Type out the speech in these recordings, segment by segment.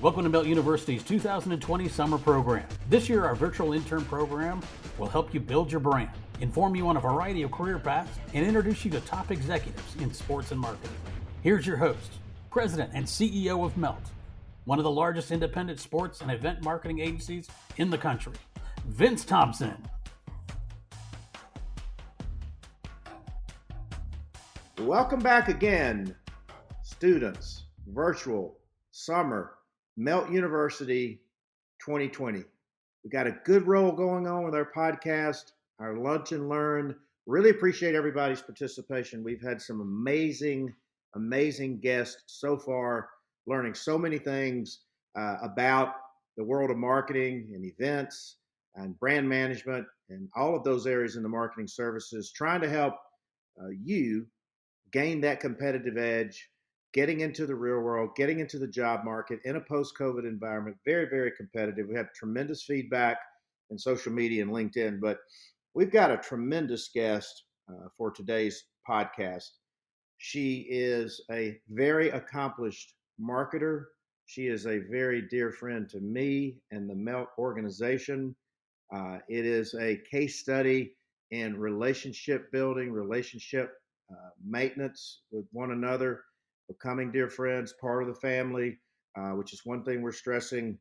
Welcome to Melt University's 2020 summer program. This year, our virtual intern program will help you build your brand, inform you on a variety of career paths, and introduce you to top executives in sports and marketing. Here's your host, President and CEO of Melt, one of the largest independent sports and event marketing agencies in the country, Vince Thompson. Welcome back again, students, virtual summer Melt University 2020. We got a good roll going on with our podcast, our lunch and learn. Really appreciate everybody's participation. We've had some amazing guests so far, learning so many things about the world of marketing and events and brand management and all of those areas in the marketing services, trying to help you gain that competitive edge, getting into the real world, getting into the job market in a post-COVID environment. Very, very competitive. We have tremendous feedback in social media and LinkedIn, but we've got a tremendous guest for today's podcast. She is a very accomplished marketer. She is a very dear friend to me and the Melt organization. It is a case study in relationship building, relationship maintenance with one another, becoming dear friends, part of the family, which is one thing we're stressing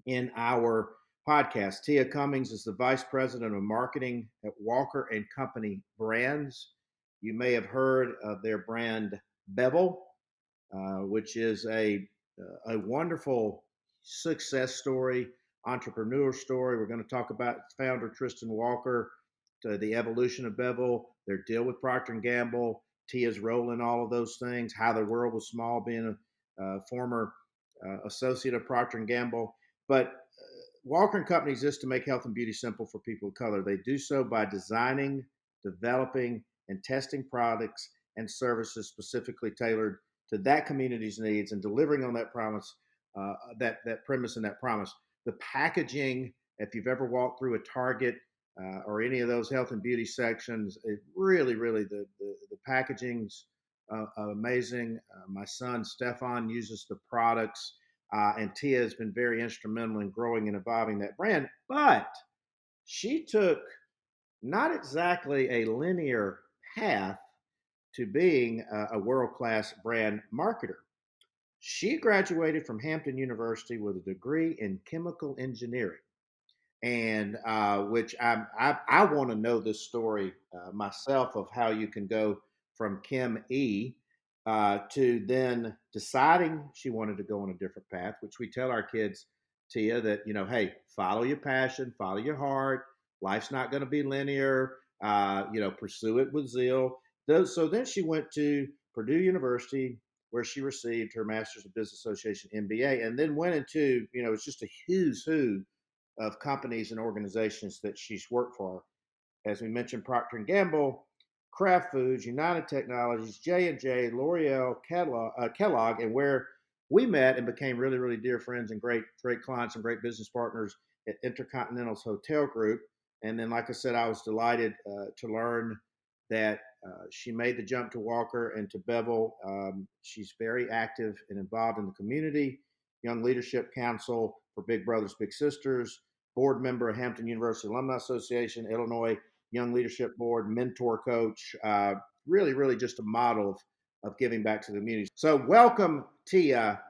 in our podcast. Tia Cummings is the Vice President of Marketing at Walker & Company Brands. You may have heard of their brand Bevel, which is a wonderful success story, entrepreneur story. We're going to talk about founder Tristan Walker, the evolution of Bevel, their deal with Procter & Gamble, Tia's role in all of those things, how the world was small, being a former associate of Procter & Gamble. But Walker & Company exists to make health and beauty simple for people of color. They do so by designing, developing, and testing products and services specifically tailored to that community's needs and delivering on that promise, that premise and that promise. The packaging, if you've ever walked through a Target, or any of those health and beauty sections, it really, the packaging's amazing. My son Stefan uses the products, and Tia has been very instrumental in growing and evolving that brand. But she took not exactly a linear path to being a world-class brand marketer. She graduated from Hampton University with a degree in chemical engineering. And which I want to know this story myself of how you can go from Chem E to then deciding she wanted to go on a different path, which we tell our kids, Tia, that, hey, follow your passion, follow your heart. Life's not going to be linear. Pursue it with zeal. So then she went to Purdue University, where she received her Master's of Business Association MBA, and then went into, it's just a who's who of companies and organizations that she's worked for. As we mentioned, Procter & Gamble, Kraft Foods, United Technologies, J&J, L'Oreal, Kellogg, and where we met and became really, really dear friends and great clients and great business partners at Intercontinental's Hotel Group. And then, like I said, I was delighted to learn that she made the jump to Walker and to Bevel. She's very active and involved in the community, Young Leadership Council for Big Brothers Big Sisters, board member of Hampton University Alumni Association, Illinois Young Leadership Board, mentor coach, really just a model of giving back to the community. So welcome, Tia,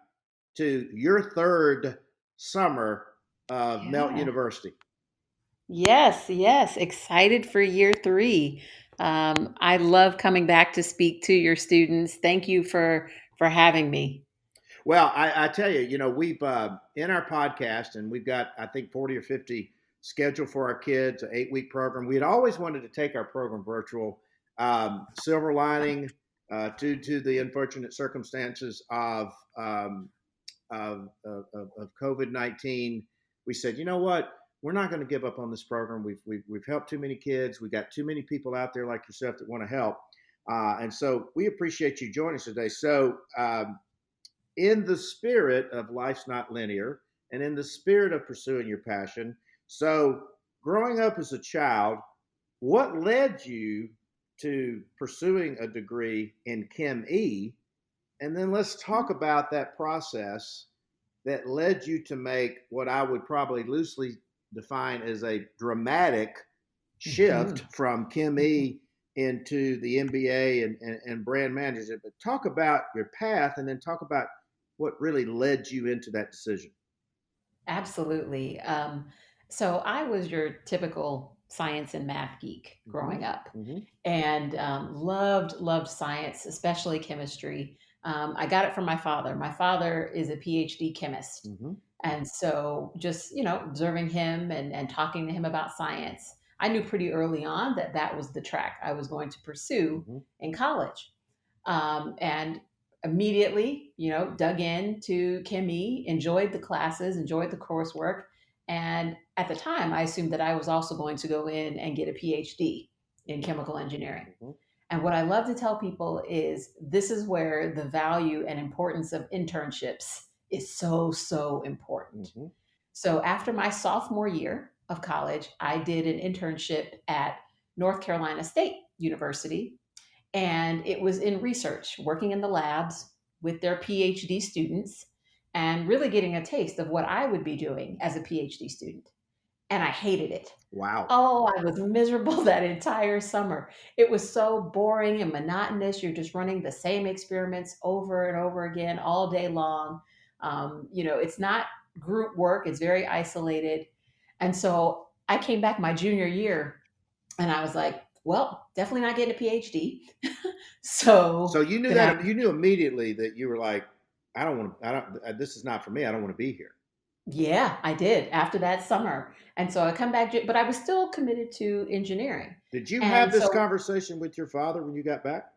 to your third summer of Melt University. Yes. Excited for year 3. I love coming back to speak to your students. Thank you for having me. Well, I tell you, we've in our podcast, and we've got, I think, 40 or 50 scheduled for our kids, an 8-week program. We had always wanted to take our program virtual. Silver lining due to the unfortunate circumstances of COVID-19, we said, you know what? We're not going to give up on this program. We've helped too many kids. We got too many people out there like yourself that want to help, and so we appreciate you joining us today. So. In the spirit of life's not linear and in the spirit of pursuing your passion. So growing up as a child, what led you to pursuing a degree in Chem E? And then let's talk about that process that led you to make what I would probably loosely define as a dramatic shift Mhm. from Chem Mhm. E into the MBA and brand management? But talk about your path and then talk about what really led you into that decision. Absolutely. So I was your typical science and math geek Mm-hmm. growing up, Mm-hmm. and loved science, especially chemistry. I got it from my father. My father is a PhD chemist, Mm-hmm. and so just observing him and talking to him about science, I knew pretty early on that that was the track I was going to pursue Mm-hmm. in college. And immediately, dug into chemie, enjoyed the classes, enjoyed the coursework. And at the time, I assumed that I was also going to go in and get a PhD in chemical engineering. Mm-hmm. And what I love to tell people is this is where the value and importance of internships is so, so important. Mm-hmm. So after my sophomore year of college, I did an internship at North Carolina State University, and it was in research, working in the labs with their PhD students and really getting a taste of what I would be doing as a PhD student. And I hated it. Wow. Oh, I was miserable that entire summer. It was so boring and monotonous. You're just running the same experiments over and over again all day long. It's not group work, it's very isolated. And so I came back my junior year and I was like, well, definitely not getting a PhD. So So you knew then I, that you knew immediately that you were like, I don't want to. I don't. This is not for me. I don't want to be here. yeah, I did after that summer. And so I come back, but I was still committed to engineering. Did you have And this so conversation with your father when you got back?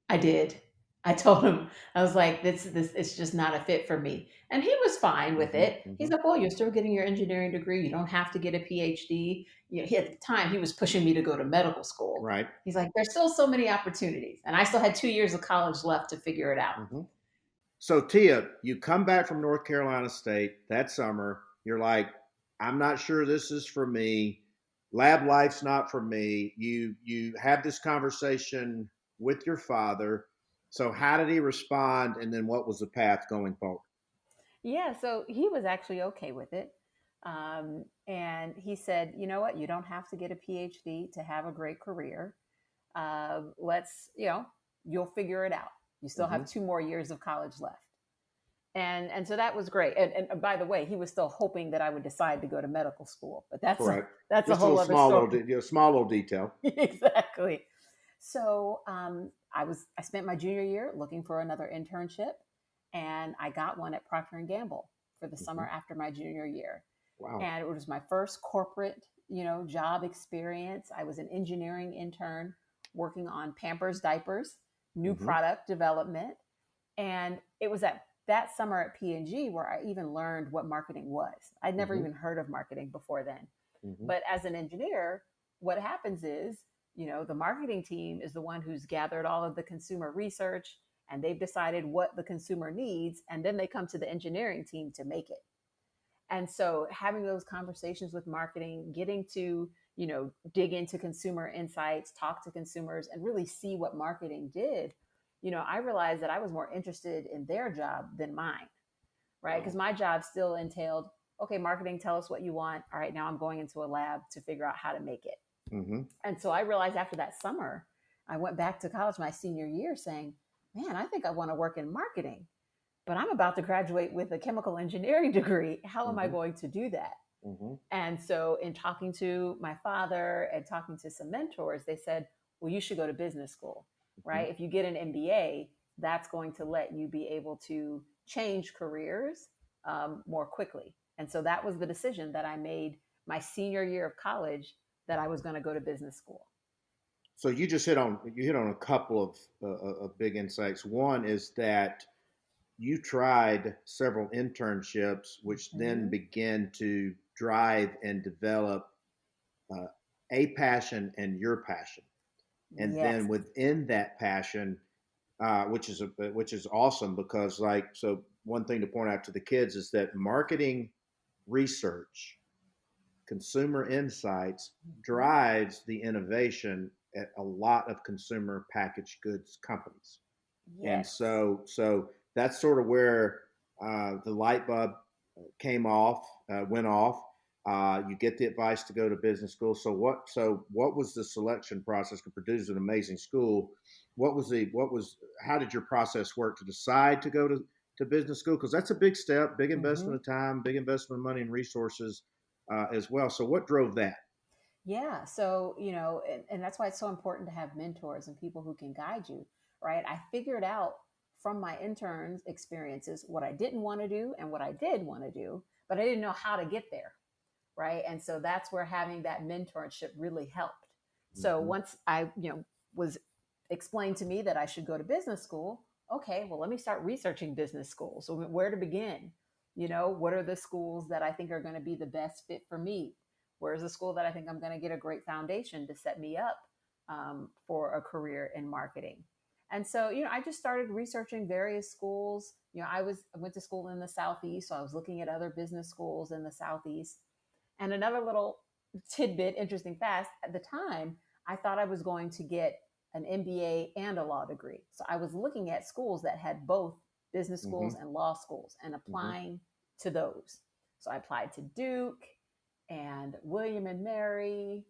I did. I told him, I was like, this, it's just not a fit for me. And he was fine with Mm-hmm. it. Mm-hmm. He's like, well, you're still getting your engineering degree. You don't have to get a PhD. At the time, he was pushing me to go to medical school. Right. He's like, there's still so many opportunities. And I still had 2 years of college left to figure it out. Mm-hmm. So Tia, you come back from North Carolina State that summer. You're like, I'm not sure this is for me. Lab life's not for me. You have this conversation with your father. So how did he respond? And then what was the path going forward? Yeah, so he was actually okay with it. And he said, you know what, you don't have to get a PhD to have a great career. You'll figure it out. You still Mm-hmm. have 2 more years of college left. And so that was great. And by the way, he was still hoping that I would decide to go to medical school, but Correct. that's a Just a whole little other small story. small little detail. Exactly. So I spent my junior year looking for another internship, and I got one at Procter and Gamble for the Mm-hmm. summer after my junior year. Wow. And it was my first corporate, job experience. I was an engineering intern working on Pampers diapers, new Mm-hmm. product development, and it was at that summer at P&G where I even learned what marketing was. I'd never Mm-hmm. even heard of marketing before then. Mm-hmm. But as an engineer, what happens is, the marketing team is the one who's gathered all of the consumer research and they've decided what the consumer needs. And then they come to the engineering team to make it. And so having those conversations with marketing, getting to, dig into consumer insights, talk to consumers, and really see what marketing did, I realized that I was more interested in their job than mine, right? Because Wow. my job still entailed, okay, marketing, tell us what you want. All right, now I'm going into a lab to figure out how to make it. Mm-hmm. And so I realized after that summer, I went back to college my senior year saying, man, I think I want to work in marketing, but I'm about to graduate with a chemical engineering degree. How am I Mm-hmm. going to do that? Mm-hmm. And so, in talking to my father and talking to some mentors, they said, well, you should go to business school, Mm-hmm. right? If you get an MBA, that's going to let you be able to change careers more quickly. And so, that was the decision that I made my senior year of college, that I was going to go to business school. So you hit on a couple of big insights. One is that you tried several internships, which then Mm-hmm. began to drive and develop uh, a passion and your passion, and Yes. then within that passion, which is awesome because so one thing to point out to the kids is that marketing research, consumer insights Mm-hmm. drives the innovation at a lot of consumer packaged goods companies. And Yes. so that's sort of where the light bulb went off. You get the advice to go to business school. So what was the selection process? Purdue's an amazing school. How did your process work to decide to go to business school? Because that's a big step, big investment of time, big investment of money and resources as well. So what drove that? Yeah. So, and that's why it's so important to have mentors and people who can guide you, right? I figured out from my interns experiences what I didn't want to do and what I did want to do, but I didn't know how to get there, right? And so that's where having that mentorship really helped. So Mm-hmm. once I, was explained to me that I should go to business school, okay, well, let me start researching business schools. So where to begin? What are the schools that I think are going to be the best fit for me? Where's the school that I think I'm going to get a great foundation to set me up for a career in marketing? And so, I just started researching various schools. I went to school in the Southeast, so I was looking at other business schools in the Southeast. And another little tidbit, interesting fact, at the time, I thought I was going to get an MBA and a law degree. So I was looking at schools that had both business Mm-hmm. schools and law schools and Mm-hmm. applying to those. So I applied to Duke and William and Mary.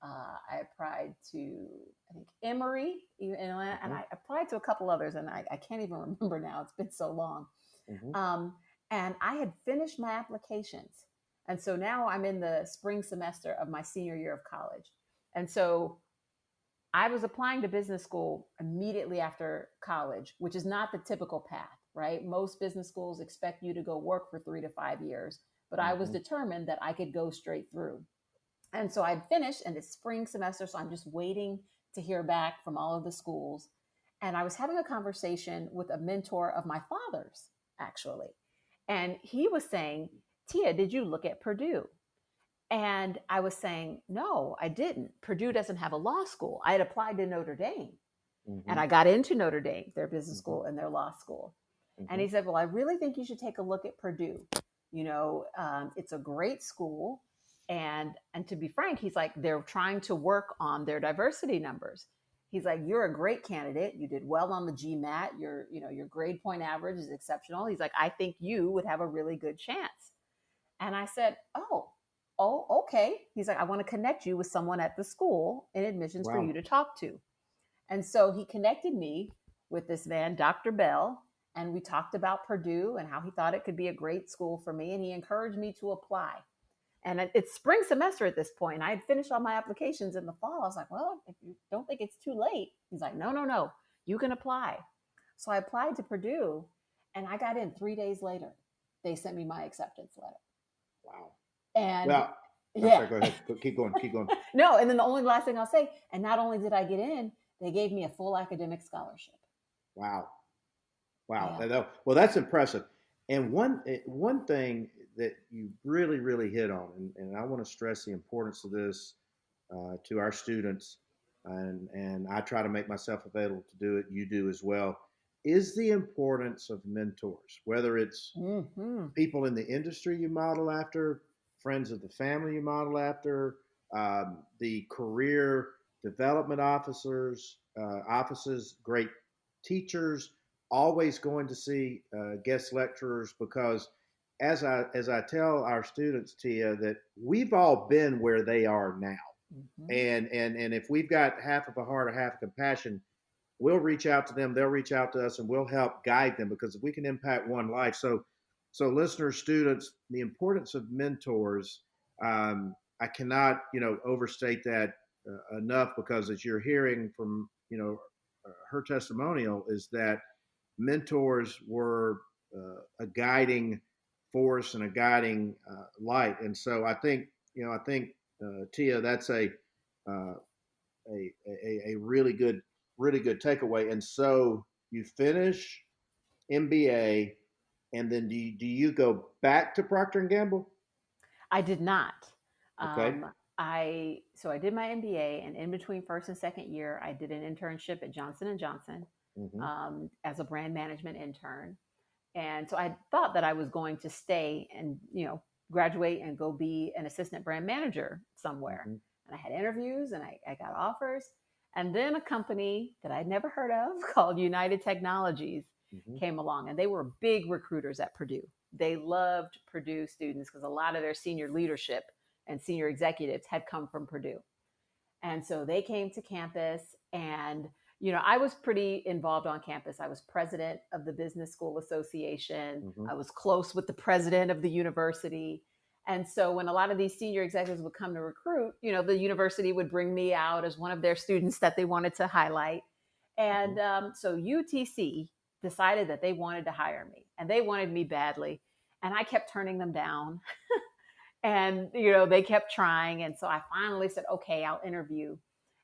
I applied to, I think, Emory in Atlanta, and Mm-hmm. I applied to a couple others, and I can't even remember now. It's been so long. Mm-hmm. Um, and I had finished my applications. And so now I'm in the spring semester of my senior year of college. And so I was applying to business school immediately after college, which is not the typical path, right? Most business schools expect you to go work for 3 to 5 years, but I was Mm-hmm. determined that I could go straight through. And so I'd finished and it's spring semester. So I'm just waiting to hear back from all of the schools. And I was having a conversation with a mentor of my father's, actually. And he was saying, Tia, did you look at Purdue? And I was saying, no, I didn't. Purdue doesn't have a law school. I had applied to Notre Dame and Mm-hmm. I got into Notre Dame, their business Mm-hmm. school and their law school. And Mm-hmm. he said, well, I really think you should take a look at Purdue. It's a great school. And to be frank, he's like, they're trying to work on their diversity numbers. He's like, you're a great candidate. You did well on the GMAT. Your grade point average is exceptional. He's like, I think you would have a really good chance. And I said, oh, okay. He's like, I want to connect you with someone at the school in admissions for Wow. you to talk to. And so he connected me with this man, Dr. Bell, and we talked about Purdue and how he thought it could be a great school for me. And he encouraged me to apply. And it's spring semester at this point. I had finished all my applications in the fall. I was like, well, if you don't think it's too late, he's like, no, you can apply. So I applied to Purdue and I got in 3 days later. They sent me my acceptance letter. Wow. And Well, I'm yeah, sorry. Go ahead. Keep going. Keep going. no. And then the only last thing I'll say, and not only did I get in, they gave me a full academic scholarship. Wow. Wow. Yeah. Well, that's impressive. And one thing that you really, really hit on, and I want to stress the importance of this to our students, and I try to make myself available to do it. You do as well. Is the importance of mentors, whether it's Mm-hmm. people in the industry you model after, friends of the family you model after, the career development offices, great teachers, always going to see guest lecturers because as I tell our students, Tia, that we've all been where they are now. Mm-hmm. And if we've got half of a heart or half a compassion, we'll reach out to them, they'll reach out to us, and we'll help guide them because if we can impact one life. So listeners, students, the importance of mentors, I cannot, overstate that enough because as you're hearing from, her testimonial is that mentors were a guiding force and a guiding light. And so I think Tia, that's uh, a really good takeaway. And so you finish MBA, and then do you go back to Procter and Gamble? I did not. Okay. I did my MBA, and in between first and second year, I did an internship at Johnson and Johnson Mm-hmm. as a brand management intern. And so I thought that I was going to stay and graduate and go be an assistant brand manager somewhere. Mm-hmm. And I had interviews and I got offers. And then a company that I'd never heard of called United Technologies Mm-hmm. came along, and they were big recruiters at Purdue, they loved Purdue students because a lot of their senior leadership and senior executives had come from Purdue. And so they came to campus, and I was pretty involved on campus. I was president of the Business School Association. Mm-hmm. I was close with the president of the university. And so when a lot of these senior executives would come to recruit, the university would bring me out as one of their students that they wanted to highlight. And so UTC decided that they wanted to hire me, and they wanted me badly. And I kept turning them down. And they kept trying, and so I finally said, okay, I'll interview.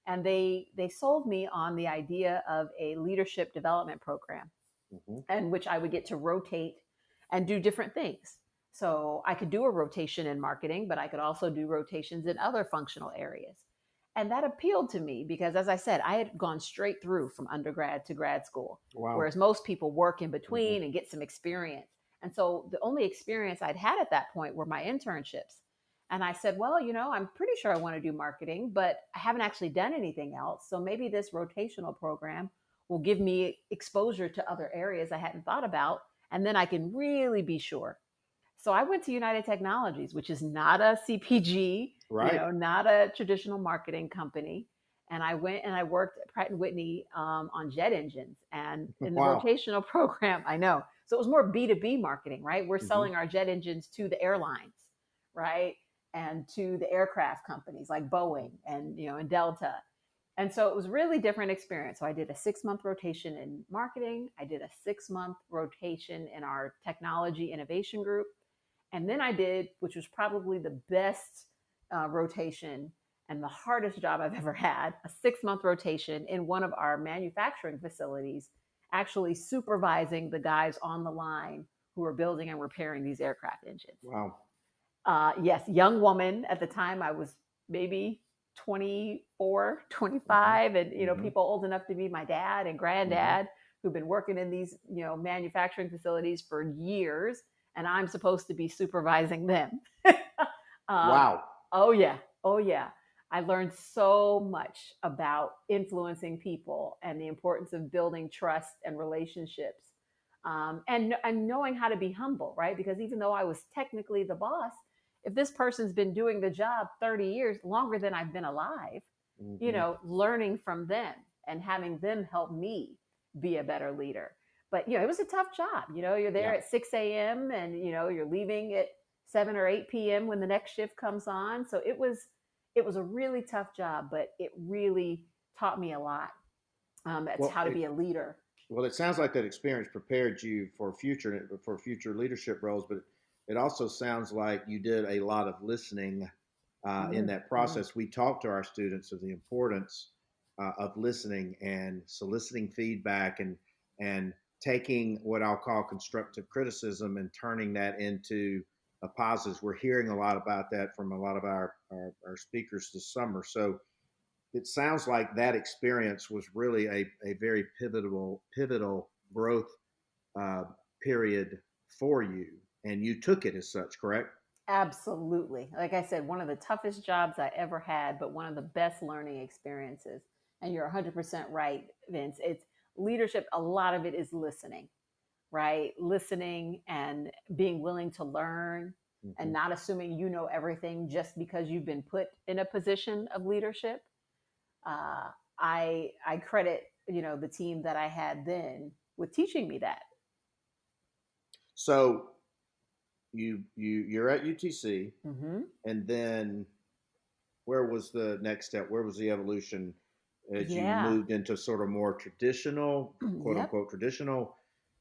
And they sold me on the idea of a leadership development program, in which I would get to rotate and do different things. So I could do a rotation in marketing, but I could also do rotations in other functional areas. And that appealed to me because, as I said, I had gone straight through from undergrad to grad school, Wow. whereas most people work in between and get some experience. And so the only experience I'd had at that point were my internships. And I said, well, I'm pretty sure I want to do marketing, but I haven't actually done anything else. So maybe this rotational program will give me exposure to other areas I hadn't thought about. And then I can really be sure. So I went to United Technologies, which is not a CPG, Right. not a traditional marketing company. And I went and I worked at Pratt & Whitney on jet engines and in the Wow. rotational program. I know. So it was more B2B marketing, right? We're Mhm. selling our jet engines to the airlines, right? And to the aircraft companies like Boeing and Delta. And so it was really different experience. So I did a 6-month rotation in marketing. I did a 6-month rotation in our technology innovation group. And then I did, which was probably the best rotation and the hardest job I've ever had, a 6-month rotation in one of our manufacturing facilities, actually supervising the guys on the line who were building and repairing these aircraft engines. Wow. Yes, young woman at the time. I was maybe 24, 25, and people old enough to be my dad and granddad who've been working in these manufacturing facilities for years, and I'm supposed to be supervising them. Wow. Oh yeah. I learned so much about influencing people and the importance of building trust and relationships, and knowing how to be humble, right? Because even though I was technically the boss, if this person's been doing the job 30 years, longer than I've been alive, learning from them and having them help me be a better leader. But, it was a tough job. You're there at 6 a.m. and, you're leaving at 7 or 8 p.m. when the next shift comes on. So it was a really tough job, but it really taught me a lot. That's how to be a leader. Well, it sounds like that experience prepared you for future leadership roles, but it also sounds like you did a lot of listening in that process. We talk to our students of the importance of listening and soliciting feedback and taking what I'll call constructive criticism and turning that into a positive. We're hearing a lot about that from a lot of our speakers this summer. So it sounds like that experience was really a very pivotal growth period for you, and you took it as such, correct? Absolutely. Like I said, one of the toughest jobs I ever had, but one of the best learning experiences. And you're 100% right, Vince. It's leadership. A lot of it is listening, right? Listening and being willing to learn and not assuming you know everything just because you've been put in a position of leadership. I credit the team that I had then with teaching me that. So you're at UTC, and then where was the next step? Where was the evolution as you moved into sort of more traditional, quote unquote traditional,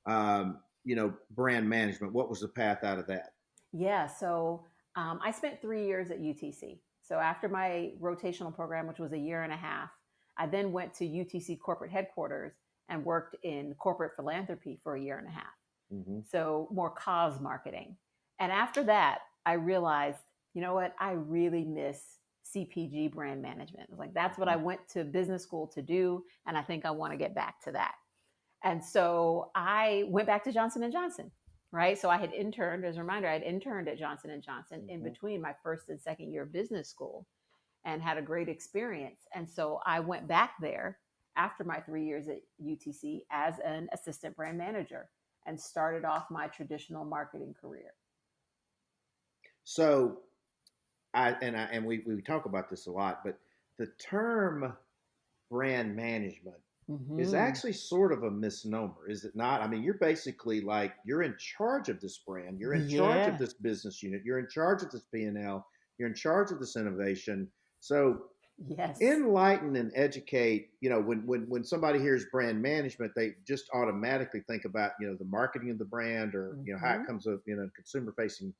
brand management? What was the path out of that? Yeah, so I spent 3 years at UTC. So after my rotational program, which was a year and a half, I then went to UTC corporate headquarters and worked in corporate philanthropy for a year and a half. So more cause marketing. And after that, I realized, you know what? I really miss CPG brand management. I was like, that's what I went to business school to do. And I think I want to get back to that. And so I went back to Johnson & Johnson, right? So I had interned, as a reminder, I had interned at Johnson & Johnson in between my first and second year of business school and had a great experience. And so I went back there after my 3 years at UTC as an assistant brand manager. and started off my traditional marketing career. So we talk about this a lot, but the term brand management is Mm-hmm. actually sort of a misnomer, is it not? I mean, you're basically like you're in charge of this brand, you're in charge of Yeah. this business unit, you're in charge of this P&L, you're in charge of this innovation. So Yes. enlighten and educate. When somebody hears brand management, they just automatically think about the marketing of the brand, or how it Mm-hmm. comes up consumer facing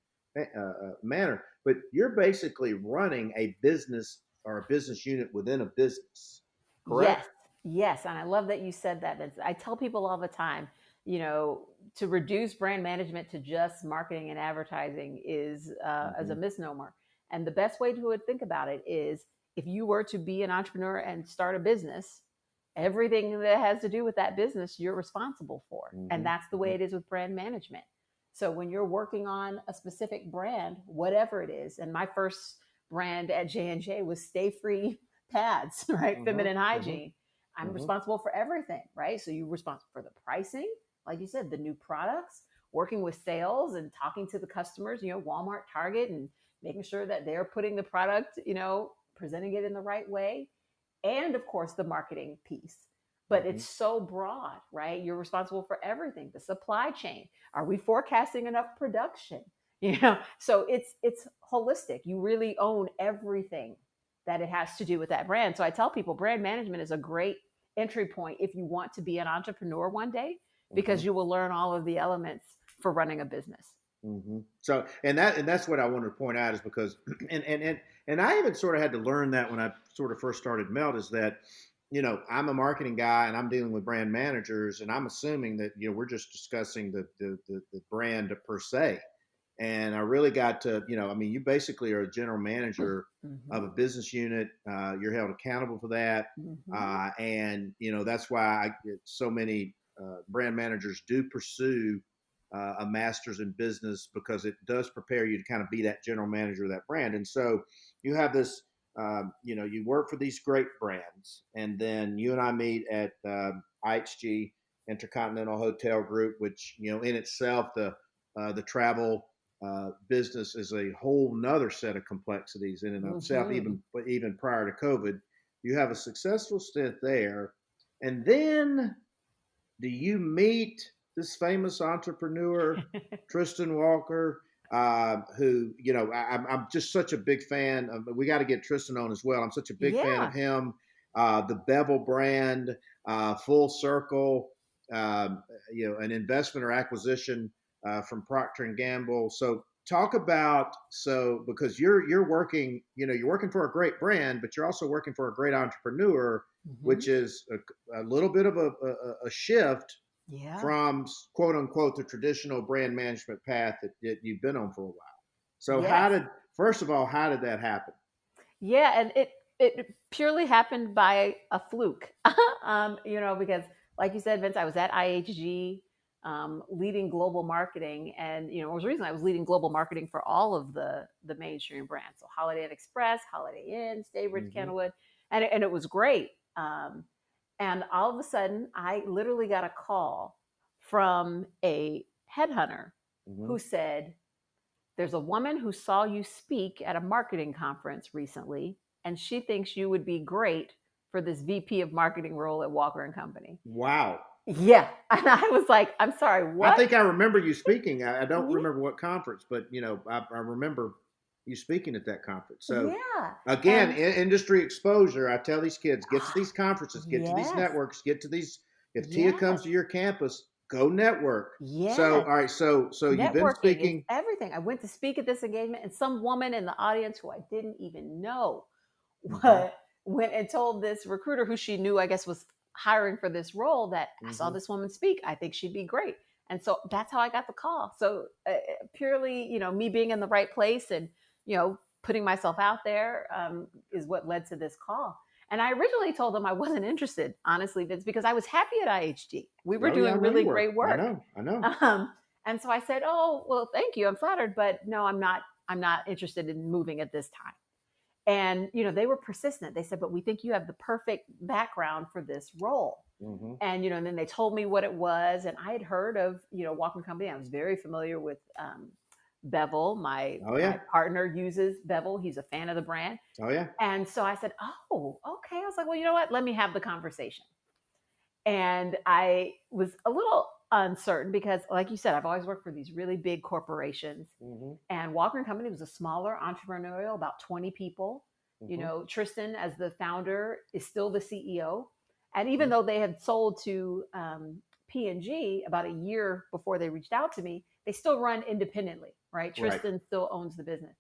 manner. But you're basically running a business or a business unit within a business, Yes, correct? yes. And I love that you said that. I tell people all the time, to reduce brand management to just marketing and advertising is as Mm-hmm. a misnomer. And the best way to think about it is if you were to be an entrepreneur and start a business, everything that has to do with that business, you're responsible for. And Mm-hmm. that's the way Mm-hmm. it is with brand management. So when you're working on a specific brand, whatever it is, and my first brand at J&J was Stay Free pads, right? Mm-hmm. Feminine Mm-hmm. hygiene. I'm Mm-hmm. responsible for everything, right? So you're responsible for the pricing, like you said, the new products, working with sales and talking to the customers, Walmart, Target, and making sure that they're putting the product, presenting it in the right way. And of course, the marketing piece. But Mm-hmm. it's so broad, right? You're responsible for everything. The supply chain. Are we forecasting enough production? So it's holistic. You really own everything that it has to do with that brand. So I tell people brand management is a great entry point if you want to be an entrepreneur one day, Mm-hmm. because you will learn all of the elements for running a business. Mm-hmm. So, and that's what I wanted to point out is because, and I even sort of had to learn that when I sort of first started Melt, is that, I'm a marketing guy and I'm dealing with brand managers, and I'm assuming that we're just discussing the brand per se, and I really got to, I mean, you basically are a general manager of Mm-hmm. a business unit. You're held accountable for that, Mm-hmm. and that's why so many brand managers do pursue a master's in business, because it does prepare you to kind of be that general manager of that brand. And so you have this, you work for these great brands, and then you and I meet at IHG Intercontinental Hotel Group, which in itself the travel business is a whole nother set of complexities in and of itself. Mm-hmm. Even prior to COVID, you have a successful stint there, and then do you meet this famous entrepreneur, Tristan Walker, who, I'm just such a big fan of. We got to get Tristan on as well. I'm such a big fan of Yeah. him. The Bevel brand, Full Circle, an investment or acquisition from Procter and Gamble. So talk about, because you're working, you're working for a great brand, but you're also working for a great entrepreneur, Mm-hmm. which is a little bit of a shift Yeah. from quote unquote the traditional brand management path that you've been on for a while. So Yes. first of all, how did that happen? Yeah, and it purely happened by a fluke. Because like you said, Vince, I was at IHG, leading global marketing, and it was the reason I was leading global marketing for all of the mainstream brands. So Holiday Inn Express, Holiday Inn, Staybridge, Mm-hmm. Kenilwood, and it was great. And all of a sudden, I literally got a call from a headhunter Mm-hmm. who said, there's a woman who saw you speak at a marketing conference recently, and she thinks you would be great for this VP of marketing role at Walker and Company. Wow. Yeah. And I was like, I'm sorry, I what? think I remember you speaking. I don't Yeah. remember what conference, but I remember you speaking at that conference. So Yeah. again, And industry exposure. I tell these kids, get to these conferences, get to these yes. networks, get to these. If Tia comes Yes. to your campus, go network. So Yes. all right, so you've been Networking is speaking. everything. I went to speak at this engagement, and some woman in the audience who I didn't even know Mm-hmm. went and told this recruiter who she knew, I guess, was hiring for this role, that I saw Mm-hmm. this woman speak. I think she'd be great. And so that's how I got the call. So purely, me being in the right place and, putting myself out there is what led to this call. And I originally told them I wasn't interested, honestly, Vince, because I was happy at IHG. We were Oh yeah, I doing know you really were. great work. I know. And so I said, "Oh, well, thank you. I'm flattered, but no, I'm not interested in moving at this time." And, they were persistent. They said, but we think you have the perfect background for this role. Mm-hmm. And then they told me what it was. And I had heard of, Walker Company. I was very familiar with Bevel. My Oh yeah. my partner uses Bevel. He's a fan of the brand. Oh yeah. And so I said, oh, okay. I was like, well, you know what? Let me have the conversation. And I was a little uncertain because, like you said, I've always worked for these really big corporations. Mm-hmm. And Walker and Company was a smaller entrepreneurial, about 20 people. Mm-hmm. Tristan, as the founder, is still the CEO. And even though they had sold to P&G about a year before they reached out to me, they still run independently, right? Tristan still owns the business.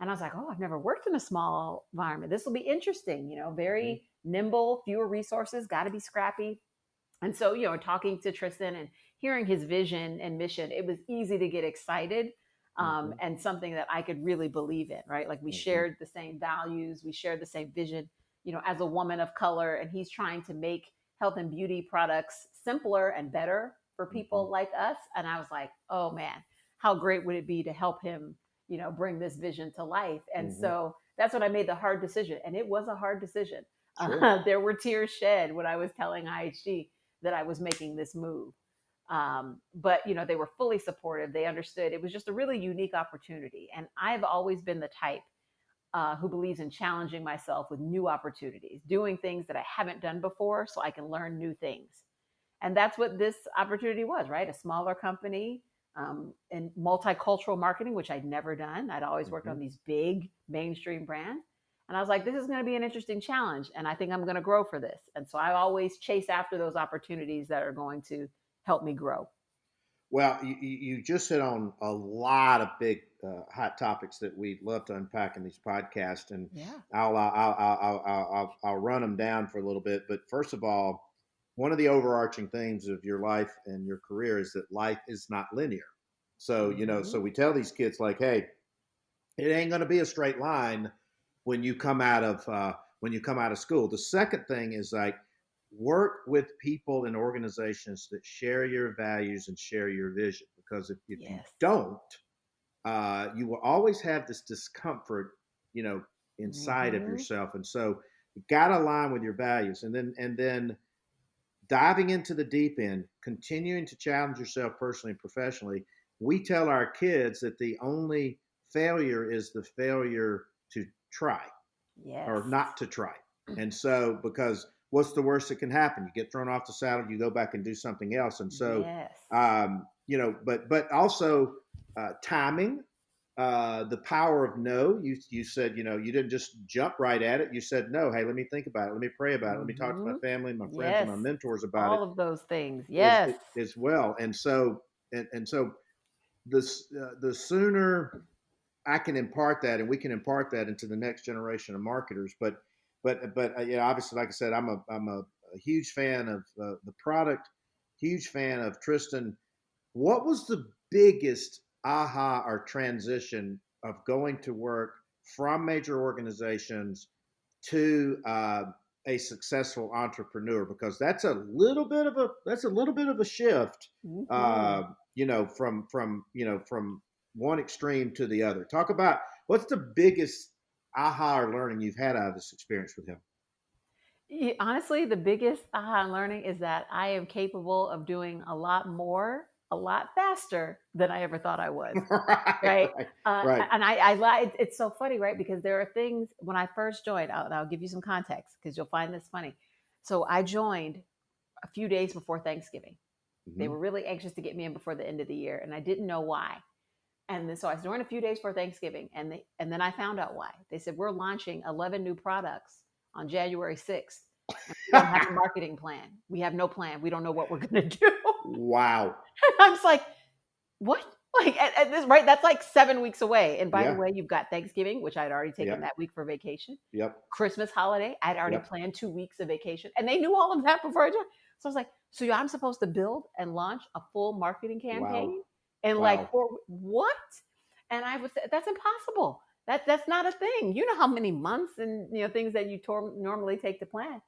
And I was like, oh, I've never worked in a small environment. This will be interesting, very nimble, fewer resources, got to be scrappy. And so, talking to Tristan and hearing his vision and mission, it was easy to get excited and something that I could really believe in, right? Like we shared the same values, we shared the same vision, as a woman of color, and he's trying to make health and beauty products simpler and better for people like us. And I was like, oh man, how great would it be to help him, bring this vision to life? And so that's when I made the hard decision. And it was a hard decision. Sure. There were tears shed when I was telling IHG that I was making this move. But they were fully supportive. They understood it was just a really unique opportunity. And I've always been the type who believes in challenging myself with new opportunities, doing things that I haven't done before so I can learn new things. And that's what this opportunity was, right? A smaller company in multicultural marketing, which I'd never done. I'd always worked on these big mainstream brands. And I was like, this is going to be an interesting challenge. And I think I'm going to grow for this. And so I always chase after those opportunities that are going to help me grow. Well, you just hit on a lot of big hot topics that we'd love to unpack in these podcasts, and I'll run them down for a little bit. But first of all, one of the overarching themes of your life and your career is that life is not linear. So so we tell these kids like, hey, it ain't going to be a straight line when you come out of school. The second thing is like, work with people and organizations that share your values and share your vision. Because if you don't, you will always have this discomfort, inside of yourself. And so you got to align with your values, and then diving into the deep end, continuing to challenge yourself personally and professionally. We tell our kids that the only failure is the failure to try or not to try. And so, because what's the worst that can happen? You get thrown off the saddle, you go back and do something else. And so, but also timing, the power of no. You said, you didn't just jump right at it. You said, no, hey, let me think about it. Let me pray about it. Let me talk to my family, my friends, and my mentors about all of those things. As well. And so, so the sooner I can impart that, and we can impart that into the next generation of marketers. But obviously, like I said, I'm a huge fan of the product, huge fan of Tristan. What was the biggest aha or transition of going to work from major organizations to a successful entrepreneur? Because that's a little bit of a shift, from one extreme to the other. Talk about what's the biggest aha or learning you've had out of this experience with him. Honestly, the biggest aha learning is that I am capable of doing a lot more, a lot faster than I ever thought I was. Right. And I lie. It's so funny, right? Because there are things when I first joined, I'll give you some context because you'll find this funny. So I joined a few days before Thanksgiving. They were really anxious to get me in before the end of the year, and I didn't know why. And then, so I joined a few days before Thanksgiving, and then I found out why. They said, we're launching 11 new products on January 6th. And we don't have a marketing plan. We have no plan. We don't know what we're going to do. Wow. And I was like, what? Like at this, right? That's like 7 weeks away. And by the way, you've got Thanksgiving, which I'd already taken that week for vacation. Christmas holiday, I'd already planned 2 weeks of vacation. And they knew all of that before I joined. So I was like, so I'm supposed to build and launch a full marketing campaign? Wow. And like, for what? And I was, that's impossible. That's not a thing. You know how many months and things that you normally take to plan,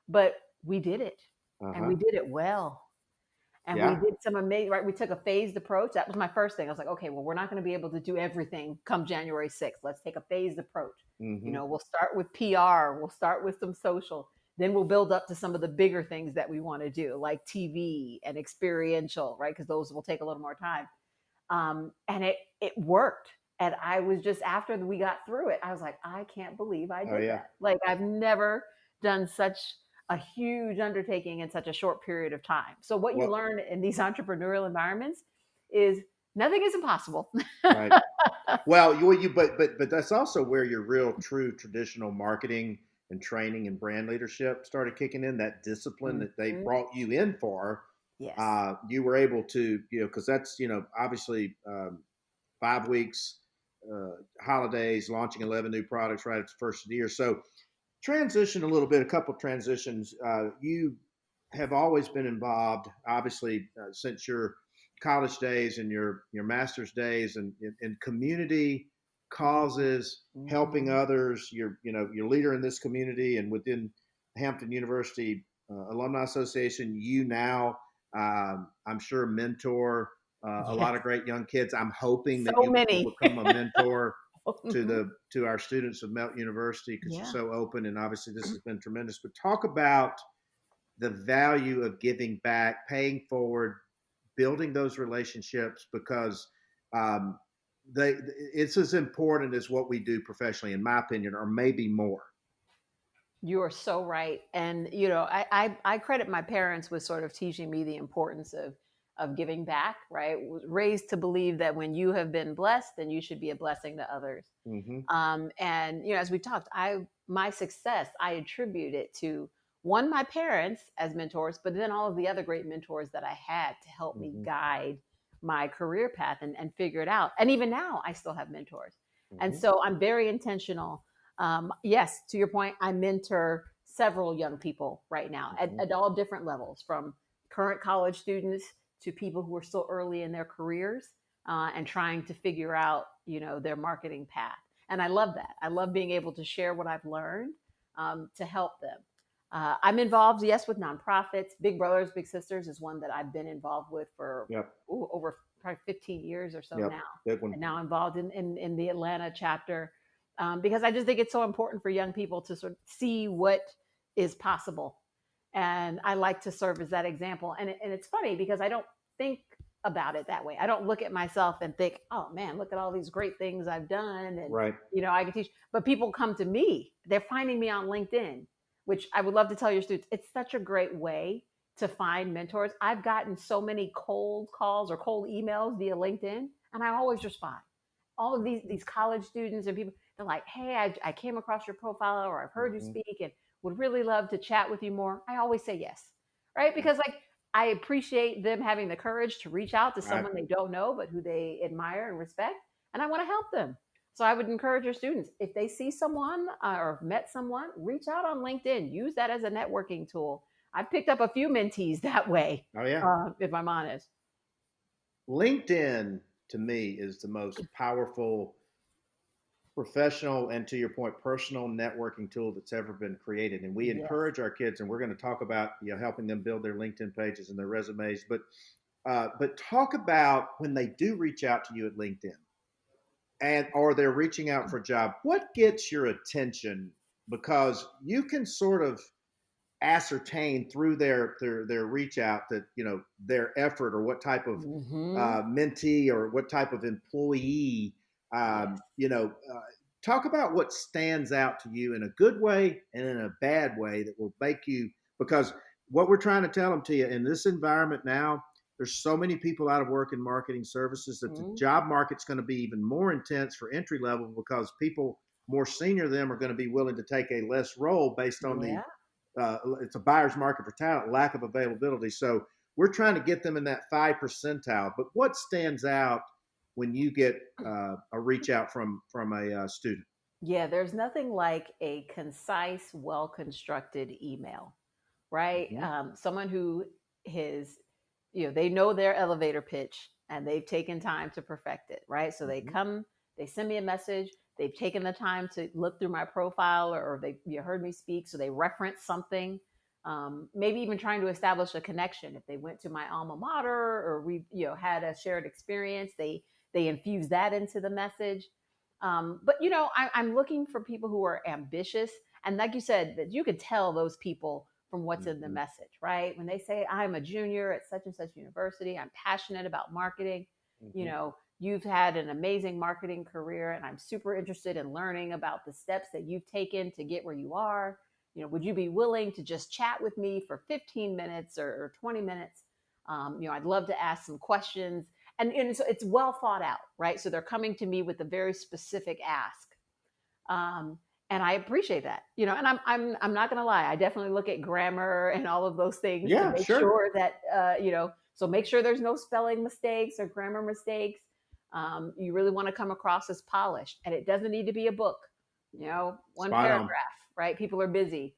but we did it, and we did it well. And we Yeah. did some amazing, right? We took a phased approach. That was my first thing. I was like, okay, well, we're not going to be able to do everything come January 6th. Let's take a phased approach. Mm-hmm. We'll start with PR, we'll start with some social, then we'll build up to some of the bigger things that we want to do, like TV and experiential, right? Because those will take a little more time. And it worked. And I was just, after we got through it, I was like, I can't believe I Oh did yeah. that. Like, I've never done such a huge undertaking in such a short period of time. So what you Well, learn in these entrepreneurial environments is nothing is impossible. right. Well, but that's also where your real, true, traditional marketing and training and brand leadership started kicking in. That discipline that they Mhm. brought you in for, Yes. you were able to, because that's, obviously 5 weeks, holidays, launching 11 new products right at the first of the year. So transition a little bit, a couple of transitions. You have always been involved, obviously, since your college days and your master's days, and in community causes, helping Mm-hmm. others. You're leader in this community and within Hampton University Alumni Association. You now, I'm sure, mentor a Yes. lot of great young kids. I'm hoping that So you will many. become a mentor Mhm. to our students of Melt University, because you're Yeah. so open, and obviously this has been tremendous. But talk about the value of giving back, paying forward, building those relationships, because um, they it's as important as what we do professionally, in my opinion, or maybe more. You are so right. And, I credit my parents with sort of teaching me the importance of giving back, right? Was raised to believe that when you have been blessed, then you should be a blessing to others. Mm-hmm. And as we talked, my success, I attribute it to one, my parents as mentors, but then all of the other great mentors that I had to help me Mm-hmm. guide my career path and figure it out. And even now, I still have mentors. And Mm-hmm. so I'm very intentional. Yes, to your point, I mentor several young people right now Mm-hmm. at all different levels, from current college students to people who are still early in their careers and trying to figure out, their marketing path. And I love that. I love being able to share what I've learned to help them. I'm involved, yes, with nonprofits. Big Brothers Big Sisters is one that I've been involved with for Yep. over probably 15 years or so Yep. now. Big one. And now involved in the Atlanta chapter, because I just think it's so important for young people to sort of see what is possible. And I like to serve as that example. And it's funny because I don't think about it that way. I don't look at myself and think, oh man, look at all these great things I've done. And, Right. I can teach. But people come to me, they're finding me on LinkedIn, which I would love to tell your students. It's such a great way to find mentors. I've gotten so many cold calls or cold emails via LinkedIn, and I always respond. All of these college students and people, they're like, hey, I came across your profile, or I've heard you Mm-hmm. speak and would really love to chat with you more. I always say yes, right? Because like, I appreciate them having the courage to reach out to Right. someone they don't know, but who they admire and respect. And I want to help them. So I would encourage your students, if they see someone or met someone, reach out on LinkedIn. Use that as a networking tool. I've picked up a few mentees that way, Oh yeah. if I'm honest. LinkedIn to me is the most powerful professional and, to your point, personal networking tool that's ever been created. And we Yes. encourage our kids, and we're going to talk about helping them build their LinkedIn pages and their resumes. But talk about when they do reach out to you at LinkedIn, and or they're reaching out for a job. What gets your attention? Because you can sort of ascertain through their reach out that their effort, or what type of Mm-hmm. mentee, or what type of employee. Yes. Talk about what stands out to you in a good way and in a bad way that will make you, because what we're trying to tell them to you in this environment now, there's so many people out of work in marketing services that the Mm-hmm. job market's going to be even more intense for entry level, because people more senior than them are going to be willing to take a less role based on the Yeah. it's a buyer's market for talent, lack of availability. So we're trying to get them in that 5 percentile. But what stands out when you get a reach out from a student? Yeah, there's nothing like a concise, well constructed email, right? Mm-hmm. Someone who is, they know their elevator pitch and they've taken time to perfect it, right? So they Mm-hmm. come, they send me a message, they've taken the time to look through my profile, or they heard me speak, so they reference something maybe even trying to establish a connection. If they went to my alma mater or we, had a shared experience, they infuse that into the message. But I'm looking for people who are ambitious, and like you said, that you could tell those people from what's in the message, right? When they say, I'm a junior at such and such university, I'm passionate about marketing, you've had an amazing marketing career, and I'm super interested in learning about the steps that you've taken to get where you are. Would you be willing to just chat with me for 15 minutes or 20 minutes? I'd love to ask some questions. And so it's well thought out, right? So they're coming to me with a very specific ask. And I appreciate that, and I'm not going to lie. I definitely look at grammar and all of those things to make sure that, so make sure there's no spelling mistakes or grammar mistakes. You really want to come across as polished, and it doesn't need to be a book, one Spot paragraph, on. right? People are busy.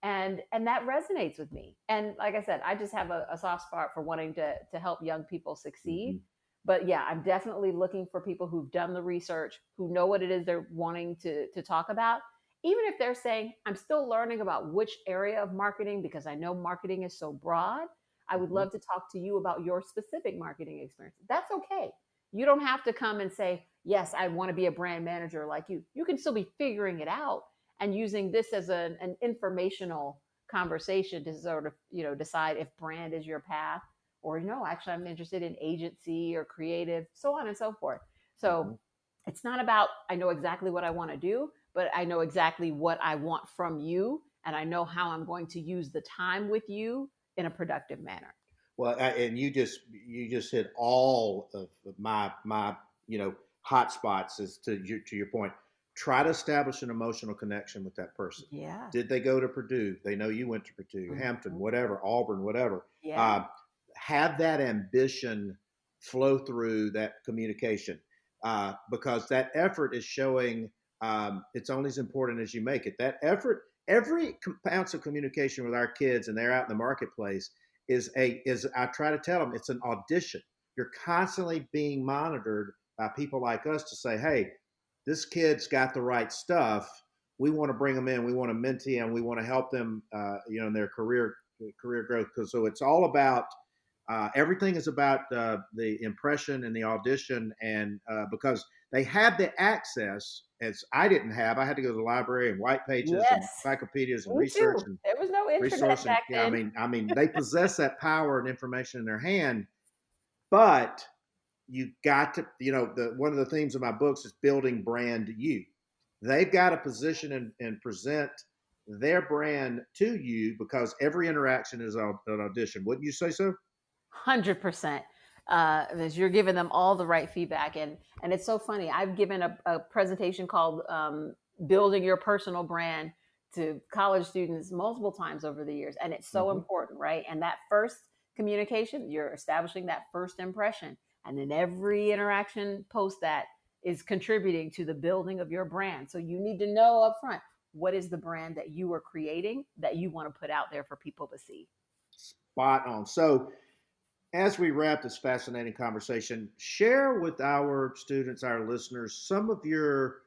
And that resonates with me. And like I said, I just have a soft spot for wanting to help young people succeed. But yeah, I'm definitely looking for people who've done the research, who know what it is they're wanting to talk about. Even if they're saying, I'm still learning about which area of marketing because I know marketing is so broad, I would love to talk to you about your specific marketing experience. That's okay. You don't have to come and say, yes, I want to be a brand manager like you. You can still be figuring it out and using this as an informational conversation to sort of, decide if brand is your path, or no, actually I'm interested in agency or creative, so on and so forth. So it's not about, I know exactly what I want to do, but I know exactly what I want from you, and I know how I'm going to use the time with you in a productive manner. Well, and you just hit all of my hot spots. As to your point, try to establish an emotional connection with that person. Yeah. Did they go to Purdue? They know you went to Purdue, Hampton, whatever, Auburn, whatever. Yeah. Have that ambition flow through that communication, because that effort is showing it's only as important as you make it. That effort, every ounce of communication with our kids, and they're out in the marketplace, is I try to tell them, it's an audition. You're constantly being monitored by people like us to say, hey, this kid's got the right stuff. We want to bring them in. We want to mentee them. We want to help them, in their career growth. So it's all about everything is about the impression and the audition, and because they have the access, as I didn't have. I had to go to the library and white pages and Yes. encyclopedias and Me research too. and There was no internet resource. And back yeah, then. I mean, they possess that power and information in their hand, but you got to, one of the themes of my books is building brand you. They've got to position and present their brand to you, because every interaction is an audition. Wouldn't you say so? 100%. As you're giving them all the right feedback, and it's so funny. I've given a presentation called "Building Your Personal Brand" to college students multiple times over the years, and it's so important, right? And that first communication, you're establishing that first impression, and then every interaction post that is contributing to the building of your brand. So you need to know up front, what is the brand that you are creating that you want to put out there for people to see. Spot on. So as we wrap this fascinating conversation, share with our students, our listeners, some of your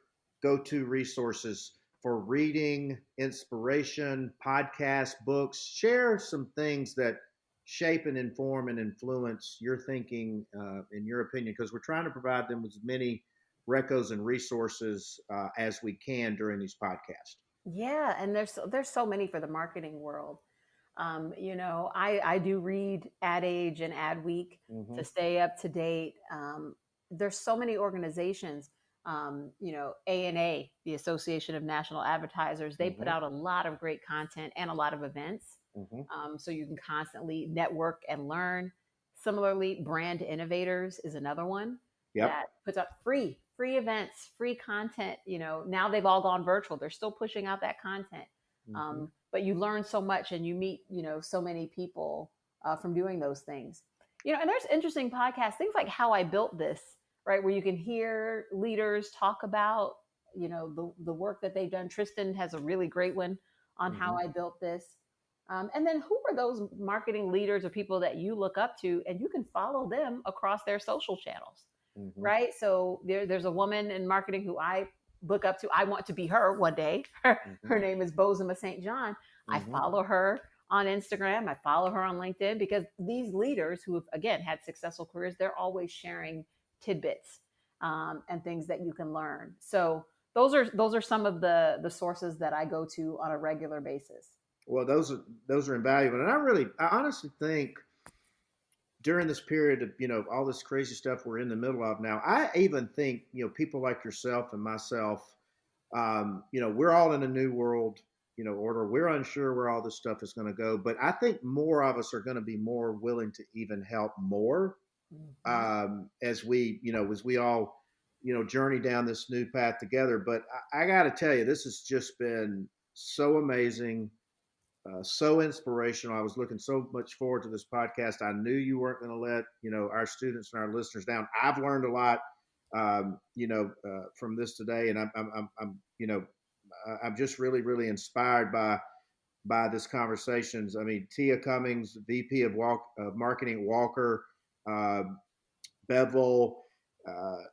go-to resources for reading, inspiration, podcasts, books. Share some things that shape and inform and influence your thinking, in your opinion, because we're trying to provide them with as many recos and resources as we can during these podcasts. Yeah, and there's so many for the marketing world. I do read Ad Age and Ad Week to stay up to date. There's so many organizations. ANA, the Association of National Advertisers, they put out a lot of great content and a lot of events. So you can constantly network and learn. Similarly, Brand Innovators is another one that puts out free events, free content. Now they've all gone virtual. They're still pushing out that content. But you learn so much, and you meet, so many people from doing those things. And there's interesting podcasts, things like How I Built This, right? Where you can hear leaders talk about, the work that they've done. Tristan has a really great one on How I Built This. And then who are those marketing leaders or people that you look up to, and you can follow them across their social channels, right? So there's a woman in marketing who I look up to. I want to be her one day. Her name is Bozema St. John. I follow her on Instagram. I follow her on LinkedIn, because these leaders who have, again, had successful careers, they're always sharing tidbits and things that you can learn. So those are some of the sources that I go to on a regular basis. Well, those are invaluable, and I honestly think during this period of all this crazy stuff we're in the middle of now, I even think people like yourself and myself, we're all in a new world order. We're unsure where all this stuff is going to go, but I think more of us are going to be more willing to even help more as we all journey down this new path together. But I got to tell you, this has just been so amazing. So inspirational. I was looking so much forward to this podcast. I knew you weren't going to let our students and our listeners down. I've learned a lot, from this today, and I'm just really, really inspired by this conversations. I mean, Tia Cummings, VP of Marketing at Walker, Bevel,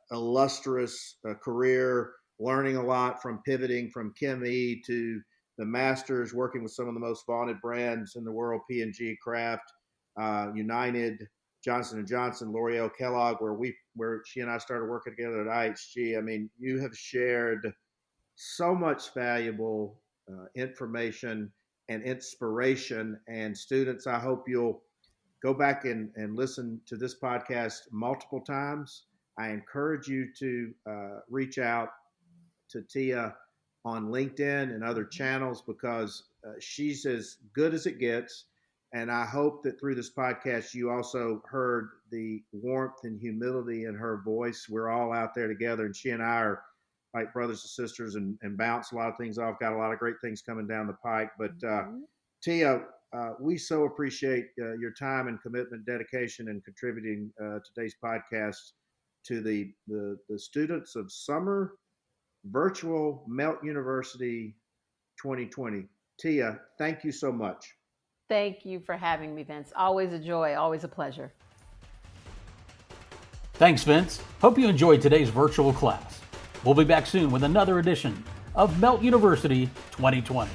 illustrious career, learning a lot from pivoting from Chem E to the Masters, working with some of the most vaunted brands in the world, P&G, Kraft, United, Johnson & Johnson, L'Oreal, Kellogg, where she and I started working together at IHG. I mean, you have shared so much valuable information and inspiration. And students, I hope you'll go back and listen to this podcast multiple times. I encourage you to reach out to Tia on LinkedIn and other channels, because she's as good as it gets. And I hope that through this podcast, you also heard the warmth and humility in her voice. We're all out there together, and she and I are like brothers and sisters, and bounce a lot of things off. Got a lot of great things coming down the pike. But Tia, we so appreciate your time and commitment, dedication, and contributing today's podcast to the students of Summer Virtual Melt University 2020. Tia, thank you so much. Thank you for having me, Vince. Always a joy, always a pleasure. Thanks, Vince. Hope you enjoyed today's virtual class. We'll be back soon with another edition of Melt University 2020.